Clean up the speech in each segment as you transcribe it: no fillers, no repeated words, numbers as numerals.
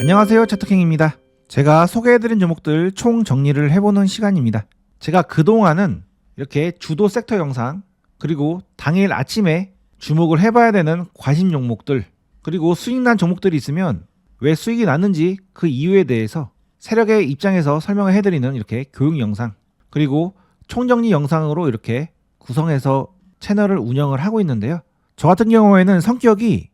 안녕하세요, 차트킹입니다. 제가 소개해드린 종목들 총 정리를 해보는 시간입니다. 제가 그동안은 이렇게 주도 섹터 영상, 그리고 당일 아침에 주목을 해봐야 되는 관심 종목들, 그리고 수익난 종목들이 있으면 왜 수익이 났는지 그 이유에 대해서 세력의 입장에서 설명을 해드리는 이렇게 교육 영상, 그리고 총정리 영상으로 이렇게 구성해서 채널을 운영을 하고 있는데요. 저 같은 경우에는 성격이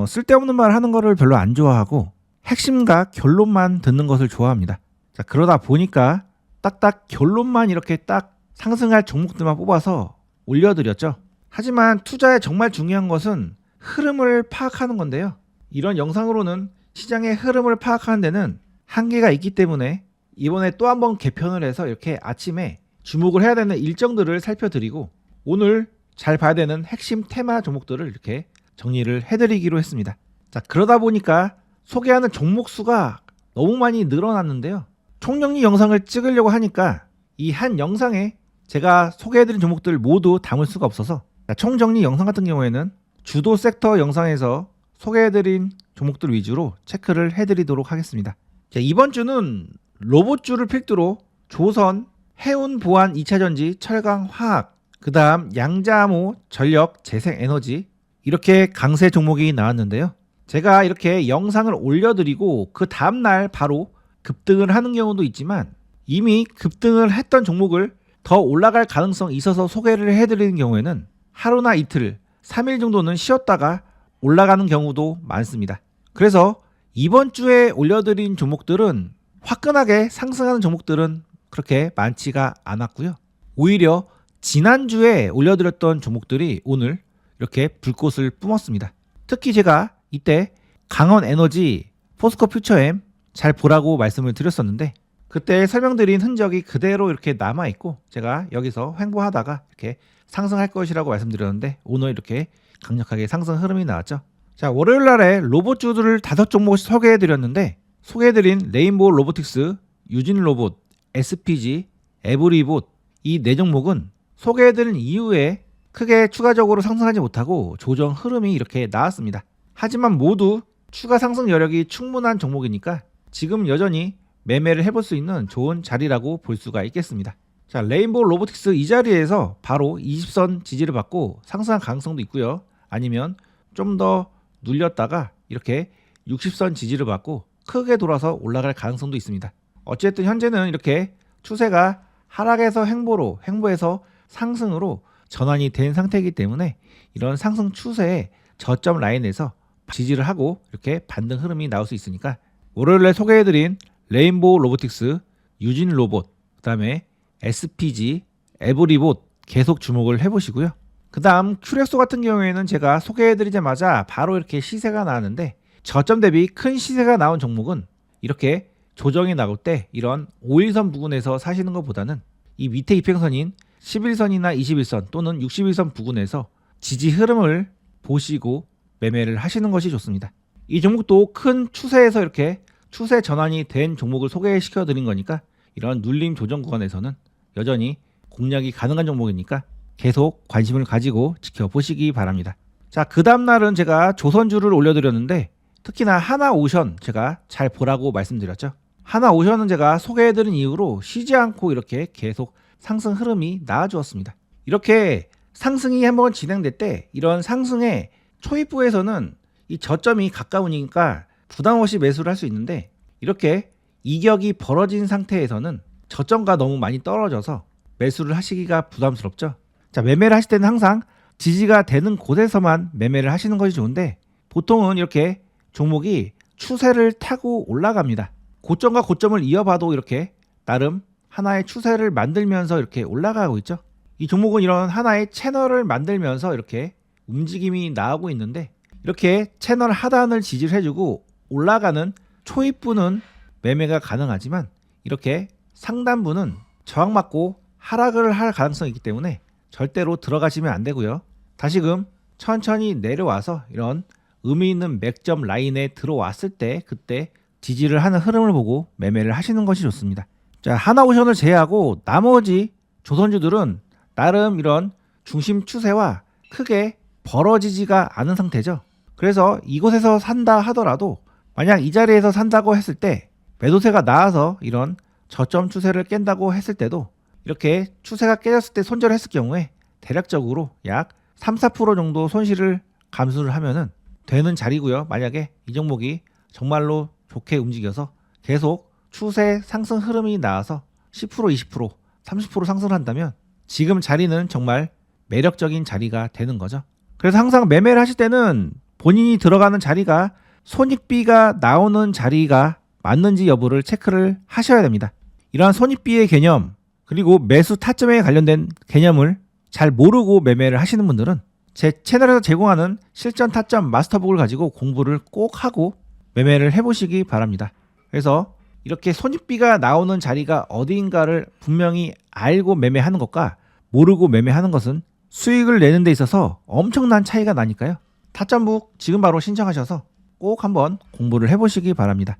쓸데없는 말 하는 거를 별로 안 좋아하고 핵심과 결론만 듣는 것을 좋아합니다. 자, 그러다 보니까 딱딱 결론만 이렇게 딱 상승할 종목들만 뽑아서 올려드렸죠. 하지만 투자에 정말 중요한 것은 흐름을 파악하는 건데요. 이런 영상으로는 시장의 흐름을 파악하는 데는 한계가 있기 때문에 이번에 또 한번 개편을 해서 이렇게 아침에 주목을 해야 되는 일정들을 살펴드리고 오늘 잘 봐야 되는 핵심 테마 종목들을 이렇게 정리를 해드리기로 했습니다. 자, 그러다 보니까 소개하는 종목 수가 너무 많이 늘어났는데요. 총정리 영상을 찍으려고 하니까 이 한 영상에 제가 소개해드린 종목들 모두 담을 수가 없어서 총정리 영상 같은 경우에는 주도 섹터 영상에서 소개해드린 종목들 위주로 체크를 해드리도록 하겠습니다. 자, 이번 주는 로봇주를 필두로 조선, 해운, 보안, 2차전지, 철강, 화학, 그 다음 양자암호, 전력, 재생에너지 이렇게 강세 종목이 나왔는데요. 제가 이렇게 영상을 올려드리고 그 다음날 바로 급등을 하는 경우도 있지만 이미 급등을 했던 종목을 더 올라갈 가능성이 있어서 소개를 해드리는 경우에는 하루나 이틀, 3일 정도는 쉬었다가 올라가는 경우도 많습니다. 그래서 이번 주에 올려드린 종목들은 화끈하게 상승하는 종목들은 그렇게 많지가 않았고요. 오히려 지난주에 올려드렸던 종목들이 오늘 이렇게 불꽃을 뿜었습니다. 특히 제가 이때 강원에너지, 포스코퓨처엠 잘 보라고 말씀을 드렸었는데 그때 설명드린 흔적이 그대로 이렇게 남아있고 제가 여기서 횡보하다가 이렇게 상승할 것이라고 말씀드렸는데 오늘 이렇게 강력하게 상승 흐름이 나왔죠. 자, 월요일날에 로봇주들을 5종목씩 소개해드렸는데 소개해드린 레인보우 로보틱스, 유진로봇, SPG, 에브리봇 이 4종목은 소개해드린 이후에 크게 추가적으로 상승하지 못하고 조정 흐름이 이렇게 나왔습니다. 하지만 모두 추가 상승 여력이 충분한 종목이니까 지금 여전히 매매를 해볼 수 있는 좋은 자리라고 볼 수가 있겠습니다. 자, 레인보우 로보틱스 이 자리에서 바로 20선 지지를 받고 상승할 가능성도 있고요. 아니면 좀 더 눌렸다가 이렇게 60선 지지를 받고 크게 돌아서 올라갈 가능성도 있습니다. 어쨌든 현재는 이렇게 추세가 하락에서 횡보에서 상승으로 전환이 된 상태이기 때문에 이런 상승 추세의 저점 라인에서 지지를 하고 이렇게 반등 흐름이 나올 수 있으니까 월요일에 소개해드린 레인보우 로보틱스, 유진로봇, 그 다음에 SPG, 에브리봇 계속 주목을 해보시고요. 그 다음 큐렉소 같은 경우에는 제가 소개해드리자마자 바로 이렇게 시세가 나왔는데 저점 대비 큰 시세가 나온 종목은 이렇게 조정이 나올 때 이런 5일선 부근에서 사시는 것보다는 이 밑에 이평선인 11선이나 21선 또는 61선 부근에서 지지 흐름을 보시고 매매를 하시는 것이 좋습니다. 이 종목도 큰 추세에서 이렇게 추세 전환이 된 종목을 소개시켜 드린 거니까 이런 눌림 조정 구간에서는 여전히 공략이 가능한 종목이니까 계속 관심을 가지고 지켜보시기 바랍니다. 자, 그 다음날은 제가 조선주를 올려드렸는데 특히나 하나오션 제가 잘 보라고 말씀드렸죠. 하나오션은 제가 소개해드린 이후로 쉬지 않고 이렇게 계속 상승 흐름이 나와주었습니다. 이렇게 상승이 한번 진행될 때 이런 상승의 초입부에서는 이 저점이 가까우니까 부담 없이 매수를 할 수 있는데 이렇게 이격이 벌어진 상태에서는 저점과 너무 많이 떨어져서 매수를 하시기가 부담스럽죠. 자, 매매를 하실 때는 항상 지지가 되는 곳에서만 매매를 하시는 것이 좋은데 보통은 이렇게 종목이 추세를 타고 올라갑니다. 고점과 고점을 이어봐도 이렇게 나름 하나의 추세를 만들면서 이렇게 올라가고 있죠. 이 종목은 이런 하나의 채널을 만들면서 이렇게 움직임이 나오고 있는데 이렇게 채널 하단을 지지를 해주고 올라가는 초입부는 매매가 가능하지만 이렇게 상단부는 저항받고 하락을 할 가능성이 있기 때문에 절대로 들어가시면 안 되고요. 다시금 천천히 내려와서 이런 의미 있는 맥점 라인에 들어왔을 때 그때 지지를 하는 흐름을 보고 매매를 하시는 것이 좋습니다. 자, 하나오션을 제외하고 나머지 조선주들은 나름 이런 중심 추세와 크게 벌어지지가 않은 상태죠. 그래서 이곳에서 산다 하더라도 만약 이 자리에서 산다고 했을 때 매도세가 나와서 이런 저점 추세를 깬다고 했을 때도 이렇게 추세가 깨졌을 때 손절했을 경우에 대략적으로 약 3, 4% 정도 손실을 감수를 하면은 되는 자리고요. 만약에 이 종목이 정말로 좋게 움직여서 계속 추세 상승 흐름이 나와서 10%, 20%, 30% 상승을 한다면 지금 자리는 정말 매력적인 자리가 되는 거죠. 그래서 항상 매매를 하실 때는 본인이 들어가는 자리가 손익비가 나오는 자리가 맞는지 여부를 체크를 하셔야 됩니다. 이러한 손익비의 개념 그리고 매수 타점에 관련된 개념을 잘 모르고 매매를 하시는 분들은 제 채널에서 제공하는 실전 타점 마스터북을 가지고 공부를 꼭 하고 매매를 해보시기 바랍니다. 그래서 이렇게 손익비가 나오는 자리가 어디인가를 분명히 알고 매매하는 것과 모르고 매매하는 것은 수익을 내는 데 있어서 엄청난 차이가 나니까요. 타점북 지금 바로 신청하셔서 꼭 한번 공부를 해보시기 바랍니다.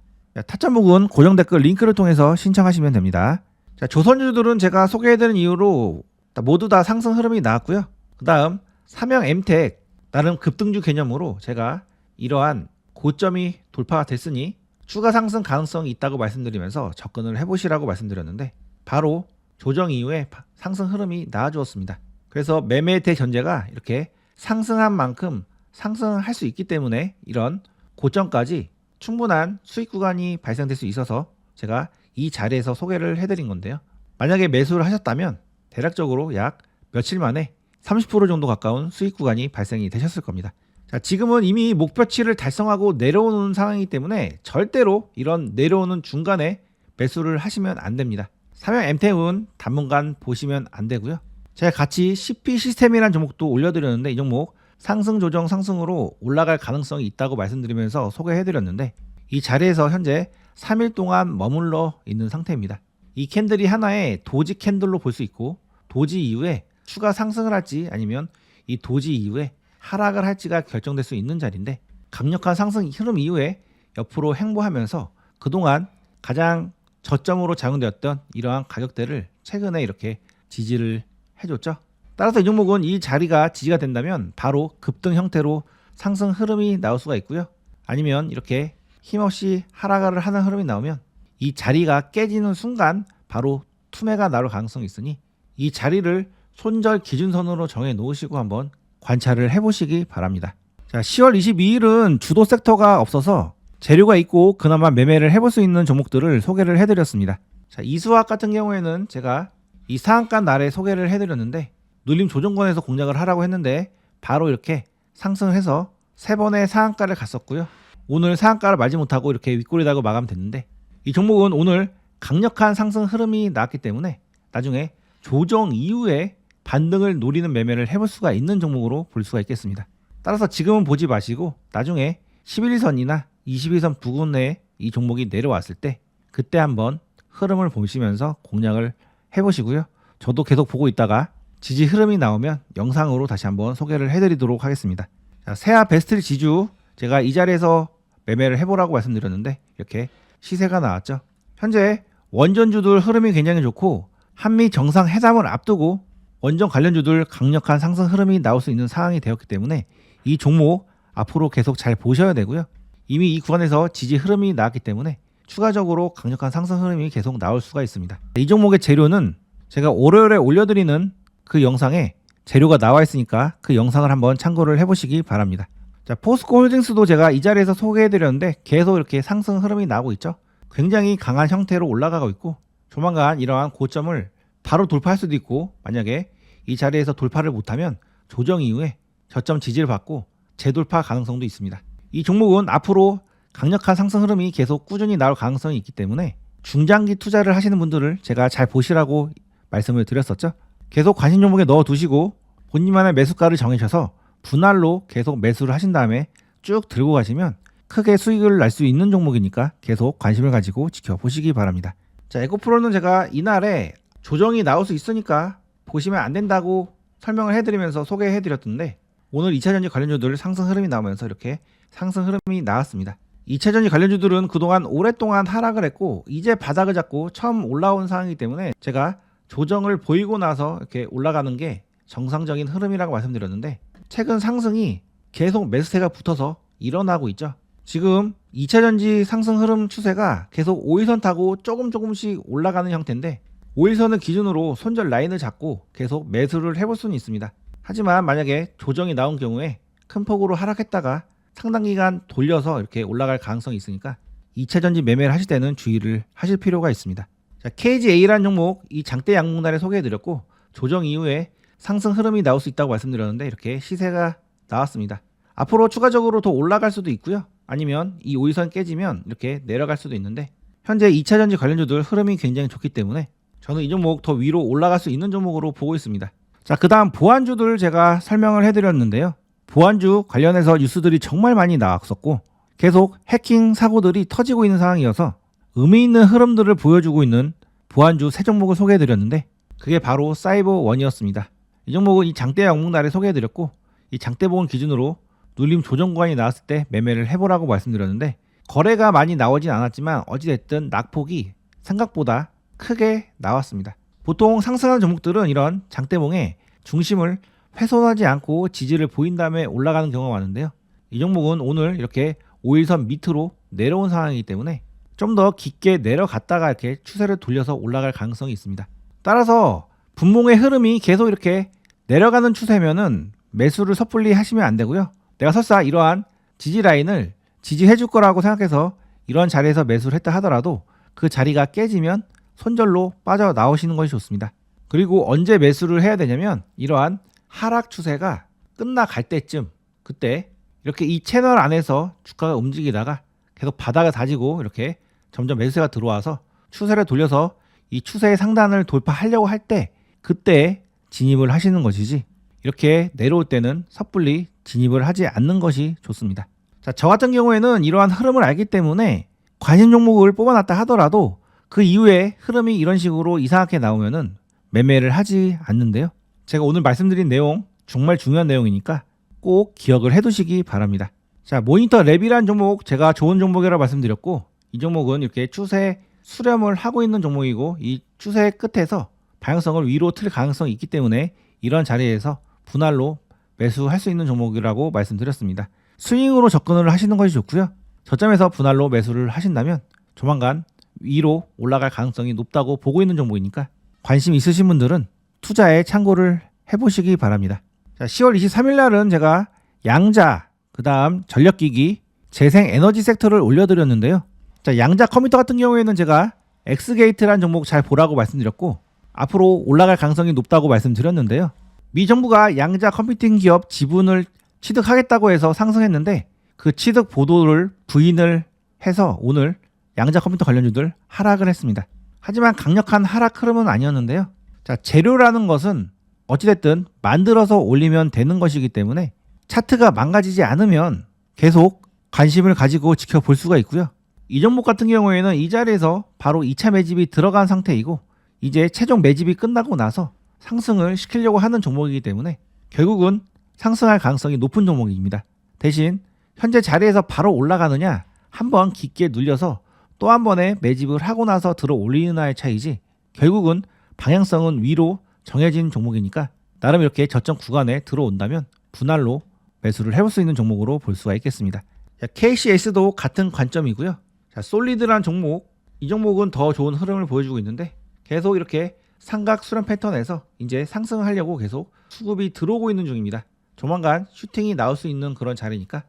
타점북은 고정 댓글 링크를 통해서 신청하시면 됩니다. 자, 조선주들은 제가 소개해드린 이후로 모두 다 상승 흐름이 나왔고요. 그 다음 삼형 엠텍 나름 급등주 개념으로 제가 이러한 고점이 돌파가 됐으니 추가 상승 가능성이 있다고 말씀드리면서 접근을 해보시라고 말씀드렸는데 바로 조정 이후에 상승 흐름이 나와주었습니다. 그래서 매매 대전제가 이렇게 상승한 만큼 상승할 수 있기 때문에 이런 고점까지 충분한 수익 구간이 발생될 수 있어서 제가 이 자리에서 소개를 해드린 건데요. 만약에 매수를 하셨다면 대략적으로 약 며칠 만에 30% 정도 가까운 수익 구간이 발생이 되셨을 겁니다. 자, 지금은 이미 목표치를 달성하고 내려오는 상황이기 때문에 절대로 이런 내려오는 중간에 매수를 하시면 안 됩니다. 삼형 엠텍은 당분간 보시면 안 되고요. 제가 같이 CP 시스템이라는 종목도 올려드렸는데 이 종목 상승 조정 상승으로 올라갈 가능성이 있다고 말씀드리면서 소개해드렸는데 이 자리에서 현재 3일 동안 머물러 있는 상태입니다. 이 캔들이 하나의 도지 캔들로 볼 수 있고 도지 이후에 추가 상승을 할지 아니면 이 도지 이후에 하락을 할지가 결정될 수 있는 자리인데 강력한 상승 흐름 이후에 옆으로 횡보하면서 그동안 가장 저점으로 작용되었던 이러한 가격대를 최근에 이렇게 지지를 해줬죠. 따라서 이 종목은 이 자리가 지지가 된다면 바로 급등 형태로 상승 흐름이 나올 수가 있고요. 아니면 이렇게 힘없이 하락을 하는 흐름이 나오면 이 자리가 깨지는 순간 바로 투매가 나올 가능성이 있으니 이 자리를 손절 기준선으로 정해 놓으시고 한번 관찰을 해보시기 바랍니다. 자, 10월 22일은 주도 섹터가 없어서 재료가 있고 그나마 매매를 해볼 수 있는 종목들을 소개를 해드렸습니다. 자, 이수학 같은 경우에는 제가 이 상한가 날에 소개를 해드렸는데 눌림 조정권에서 공략을 하라고 했는데 바로 이렇게 상승을 해서 3번의 상한가를 갔었고요. 오늘 상한가를 말지 못하고 이렇게 윗골이 달고 마감됐는데 이 종목은 오늘 강력한 상승 흐름이 나왔기 때문에 나중에 조정 이후에 반등을 노리는 매매를 해볼 수가 있는 종목으로 볼 수가 있겠습니다. 따라서 지금은 보지 마시고 나중에 11선이나 22선 부근에 이 종목이 내려왔을 때 그때 한번 흐름을 보시면서 공략을 해보시고요. 저도 계속 보고 있다가 지지 흐름이 나오면 영상으로 다시 한번 소개를 해드리도록 하겠습니다. 자, 세아 베스트 지주 제가 이 자리에서 매매를 해보라고 말씀드렸는데 이렇게 시세가 나왔죠. 현재 원전주들 흐름이 굉장히 좋고 한미 정상회담을 앞두고 원전 관련주들 강력한 상승 흐름이 나올 수 있는 상황이 되었기 때문에 이 종목 앞으로 계속 잘 보셔야 되고요. 이미 이 구간에서 지지 흐름이 나왔기 때문에 추가적으로 강력한 상승 흐름이 계속 나올 수가 있습니다. 이 종목의 재료는 제가 월요일에 올려드리는 그 영상에 재료가 나와 있으니까 그 영상을 한번 참고를 해보시기 바랍니다. 자, 포스코 홀딩스도 제가 이 자리에서 소개해드렸는데 계속 이렇게 상승 흐름이 나오고 있죠. 굉장히 강한 형태로 올라가고 있고 조만간 이러한 고점을 바로 돌파할 수도 있고 만약에 이 자리에서 돌파를 못하면 조정 이후에 저점 지지를 받고 재돌파 가능성도 있습니다. 이 종목은 앞으로 강력한 상승 흐름이 계속 꾸준히 나올 가능성이 있기 때문에 중장기 투자를 하시는 분들을 제가 잘 보시라고 말씀을 드렸었죠. 계속 관심 종목에 넣어 두시고 본인만의 매수가를 정하셔서 분할로 계속 매수를 하신 다음에 쭉 들고 가시면 크게 수익을 날 수 있는 종목이니까 계속 관심을 가지고 지켜보시기 바랍니다. 자, 에코프로는 제가 이날에 조정이 나올 수 있으니까 보시면 안 된다고 설명을 해드리면서 소개해드렸던데 오늘 2차전지 관련주들 상승 흐름이 나오면서 이렇게 상승 흐름이 나왔습니다. 2차전지 관련주들은 그동안 오랫동안 하락을 했고 이제 바닥을 잡고 처음 올라온 상황이기 때문에 제가 조정을 보이고 나서 이렇게 올라가는 게 정상적인 흐름이라고 말씀드렸는데 최근 상승이 계속 매수세가 붙어서 일어나고 있죠. 지금 2차전지 상승 흐름 추세가 계속 5일선 타고 조금씩 올라가는 형태인데 5일선을 기준으로 손절 라인을 잡고 계속 매수를 해볼 수는 있습니다. 하지만 만약에 조정이 나온 경우에 큰 폭으로 하락했다가 상당 기간 돌려서 이렇게 올라갈 가능성이 있으니까 2차전지 매매를 하실 때는 주의를 하실 필요가 있습니다. 자, KGA라는 종목 이 장대 양봉단에 소개해드렸고 조정 이후에 상승 흐름이 나올 수 있다고 말씀드렸는데 이렇게 시세가 나왔습니다. 앞으로 추가적으로 더 올라갈 수도 있고요. 아니면 이 5일선 깨지면 이렇게 내려갈 수도 있는데 현재 2차전지 관련주들 흐름이 굉장히 좋기 때문에 저는 이 종목 더 위로 올라갈 수 있는 종목으로 보고 있습니다. 자, 그 다음 보안주들 제가 설명을 해드렸는데요. 보안주 관련해서 뉴스들이 정말 많이 나왔었고 계속 해킹 사고들이 터지고 있는 상황이어서 의미 있는 흐름들을 보여주고 있는 보안주 세 종목을 소개해드렸는데 그게 바로 사이버원이었습니다. 이 종목은 이 장대 양봉날에 소개해드렸고 이 장대봉을 기준으로 눌림 조정 구간이 나왔을 때 매매를 해보라고 말씀드렸는데 거래가 많이 나오진 않았지만 어찌됐든 낙폭이 생각보다 크게 나왔습니다. 보통 상승하는 종목들은 이런 장대봉에 중심을 훼손하지 않고 지지를 보인 다음에 올라가는 경우가 많은데요. 이 종목은 오늘 이렇게 5일선 밑으로 내려온 상황이기 때문에 좀 더 깊게 내려갔다가 이렇게 추세를 돌려서 올라갈 가능성이 있습니다. 따라서 분봉의 흐름이 계속 이렇게 내려가는 추세면은 매수를 섣불리 하시면 안 되고요. 내가 설사 이러한 지지 라인을 지지해 줄 거라고 생각해서 이런 자리에서 매수를 했다 하더라도 그 자리가 깨지면 손절로 빠져나오시는 것이 좋습니다. 그리고 언제 매수를 해야 되냐면 이러한 하락 추세가 끝나갈 때쯤 그때 이렇게 이 채널 안에서 주가가 움직이다가 계속 바닥을 다지고 이렇게 점점 매수세가 들어와서 추세를 돌려서 이 추세의 상단을 돌파하려고 할 때 그때 진입을 하시는 것이지 이렇게 내려올 때는 섣불리 진입을 하지 않는 것이 좋습니다. 자, 저 같은 경우에는 이러한 흐름을 알기 때문에 관심 종목을 뽑아놨다 하더라도 그 이후에 흐름이 이런 식으로 이상하게 나오면은 매매를 하지 않는데요. 제가 오늘 말씀드린 내용 정말 중요한 내용이니까 꼭 기억을 해두시기 바랍니다. 자, 모니터 랩이라는 종목 제가 좋은 종목이라고 말씀드렸고 이 종목은 이렇게 추세 수렴을 하고 있는 종목이고 이 추세 끝에서 방향성을 위로 틀 가능성이 있기 때문에 이런 자리에서 분할로 매수할 수 있는 종목이라고 말씀드렸습니다. 스윙으로 접근을 하시는 것이 좋고요. 저점에서 분할로 매수를 하신다면 조만간 위로 올라갈 가능성이 높다고 보고 있는 종목이니까 관심 있으신 분들은 투자에 참고를 해보시기 바랍니다. 자, 10월 23일 날은 제가 양자, 그 다음 전력기기, 재생에너지 섹터를 올려드렸는데요. 자, 양자 컴퓨터 같은 경우에는 제가 엑스게이트라는 종목 잘 보라고 말씀드렸고 앞으로 올라갈 가능성이 높다고 말씀드렸는데요. 미 정부가 양자 컴퓨팅 기업 지분을 취득하겠다고 해서 상승했는데 그 취득 보도를 부인을 해서 오늘 양자 컴퓨터 관련주들 하락을 했습니다. 하지만 강력한 하락 흐름은 아니었는데요. 자, 재료라는 것은 어찌됐든 만들어서 올리면 되는 것이기 때문에 차트가 망가지지 않으면 계속 관심을 가지고 지켜볼 수가 있고요. 이 종목 같은 경우에는 이 자리에서 바로 2차 매집이 들어간 상태이고 이제 최종 매집이 끝나고 나서 상승을 시키려고 하는 종목이기 때문에 결국은 상승할 가능성이 높은 종목입니다. 대신 현재 자리에서 바로 올라가느냐 한번 깊게 눌려서 또 한 번에 매집을 하고 나서 들어 올리느냐의 차이지 결국은 방향성은 위로 정해진 종목이니까 나름 이렇게 저점 구간에 들어온다면 분할로 매수를 해볼 수 있는 종목으로 볼 수가 있겠습니다. 자, KCS도 같은 관점이고요. 자, 솔리드란 종목, 이 종목은 더 좋은 흐름을 보여주고 있는데 계속 이렇게 삼각 수렴 패턴에서 이제 상승을 하려고 계속 수급이 들어오고 있는 중입니다. 조만간 슈팅이 나올 수 있는 그런 자리니까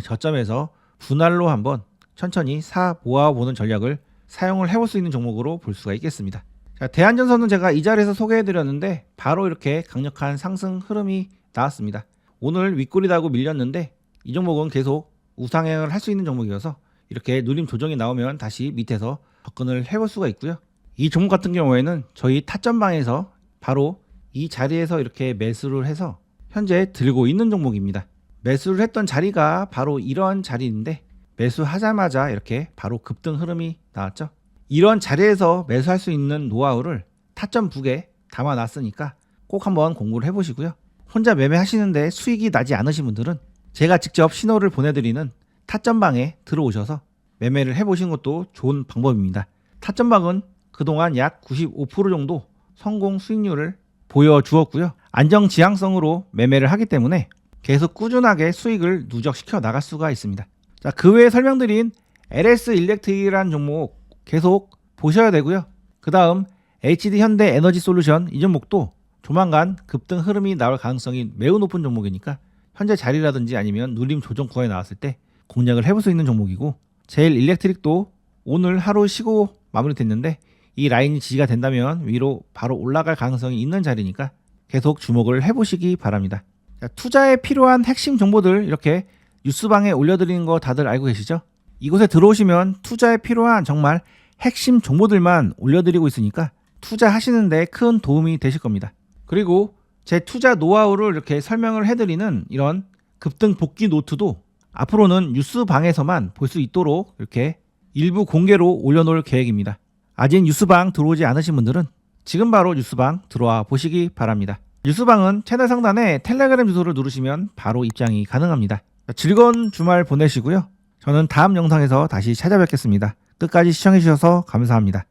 저점에서 분할로 한번 천천히 사 모아보는 전략을 사용을 해볼 수 있는 종목으로 볼 수가 있겠습니다. 자, 대한전선은 제가 이 자리에서 소개해드렸는데 바로 이렇게 강력한 상승 흐름이 나왔습니다. 오늘 윗골이 달고 밀렸는데 이 종목은 계속 우상향을 할 수 있는 종목이어서 이렇게 누림 조정이 나오면 다시 밑에서 접근을 해볼 수가 있고요. 이 종목 같은 경우에는 저희 타점방에서 바로 이 자리에서 이렇게 매수를 해서 현재 들고 있는 종목입니다. 매수를 했던 자리가 바로 이런 자리인데 매수하자마자 이렇게 바로 급등 흐름이 나왔죠. 이런 자리에서 매수할 수 있는 노하우를 타점 북에 담아놨으니까 꼭 한번 공부를 해보시고요. 혼자 매매하시는데 수익이 나지 않으신 분들은 제가 직접 신호를 보내드리는 타점방에 들어오셔서 매매를 해보시는 것도 좋은 방법입니다. 타점방은 그동안 약 95% 정도 성공 수익률을 보여주었고요. 안정 지향성으로 매매를 하기 때문에 계속 꾸준하게 수익을 누적시켜 나갈 수가 있습니다. 자, 그 외에 설명드린 LS 일렉트릭이라는 종목 계속 보셔야 되고요. 그 다음 HD 현대 에너지 솔루션 이 종목도 조만간 급등 흐름이 나올 가능성이 매우 높은 종목이니까 현재 자리라든지 아니면 눌림 조정 구간에 나왔을 때 공략을 해볼 수 있는 종목이고, 제일 일렉트릭도 오늘 하루 쉬고 마무리됐는데 이 라인이 지지가 된다면 위로 바로 올라갈 가능성이 있는 자리니까 계속 주목을 해보시기 바랍니다. 자, 투자에 필요한 핵심 정보들 이렇게 뉴스방에 올려드리는 거 다들 알고 계시죠? 이곳에 들어오시면 투자에 필요한 정말 핵심 정보들만 올려드리고 있으니까 투자하시는데 큰 도움이 되실 겁니다. 그리고 제 투자 노하우를 이렇게 설명을 해드리는 이런 급등 복귀 노트도 앞으로는 뉴스방에서만 볼 수 있도록 이렇게 일부 공개로 올려놓을 계획입니다. 아직 뉴스방 들어오지 않으신 분들은 지금 바로 뉴스방 들어와 보시기 바랍니다. 뉴스방은 채널 상단에 텔레그램 주소를 누르시면 바로 입장이 가능합니다. 즐거운 주말 보내시고요. 저는 다음 영상에서 다시 찾아뵙겠습니다. 끝까지 시청해주셔서 감사합니다.